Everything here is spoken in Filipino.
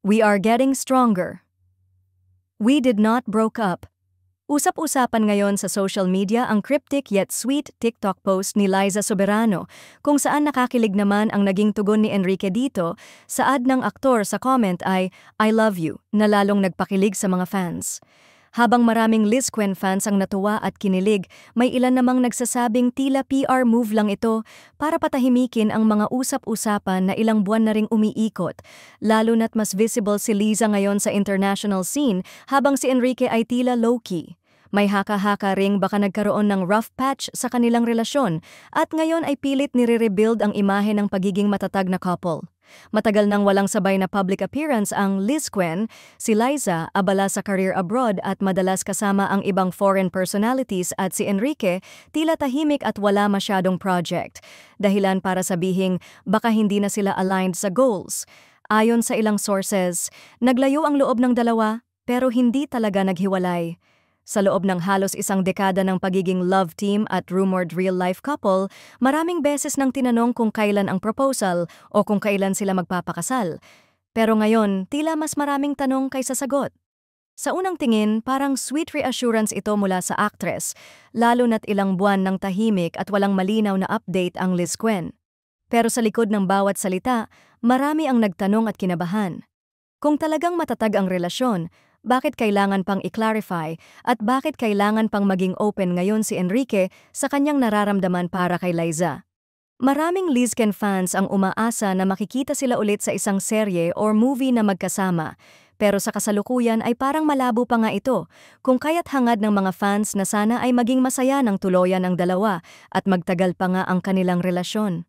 We are getting stronger. We did not broke up. Usap-usapan ngayon sa social media ang cryptic yet sweet TikTok post ni Liza Soberano, kung saan nakakilig naman ang naging tugon ni Enrique dito. Saad ng aktor sa comment ay, "I love you," na lalong nagpakilig sa mga fans. Habang maraming Liz Quen fans ang natuwa at kinilig, may ilan namang nagsasabing tila PR move lang ito para patahimikin ang mga usap-usapan na ilang buwan na ring umiikot, lalo na't mas visible si Liza ngayon sa international scene habang si Enrique ay tila low-key. May haka-haka ring baka nagkaroon ng rough patch sa kanilang relasyon at ngayon ay pilit nire-rebuild ang imahe ng pagiging matatag na couple. Matagal nang walang sabay na public appearance ang Liz Quen, si Liza abala sa career abroad at madalas kasama ang ibang foreign personalities at si Enrique tila tahimik at wala masyadong project. Dahilan para sabihing baka hindi na sila aligned sa goals. Ayon sa ilang sources, naglayo ang loob ng dalawa pero hindi talaga naghiwalay. Sa loob ng halos isang dekada ng pagiging love team at rumored real-life couple, maraming beses nang tinanong kung kailan ang proposal o kung kailan sila magpapakasal. Pero ngayon, tila mas maraming tanong kaysa sagot. Sa unang tingin, parang sweet reassurance ito mula sa actress, lalo na't ilang buwan ng tahimik at walang malinaw na update ang Liz Quen. Pero sa likod ng bawat salita, marami ang nagtanong at kinabahan. Kung talagang matatag ang relasyon, bakit kailangan pang i-clarify at bakit kailangan pang maging open ngayon si Enrique sa kanyang nararamdaman para kay Liza? Maraming Liz Quen fans ang umaasa na makikita sila ulit sa isang serye or movie na magkasama, pero sa kasalukuyan ay parang malabo pa nga ito, kung kaya't hangad ng mga fans na sana ay maging masaya ng tuluyan ang dalawa at magtagal pa nga ang kanilang relasyon.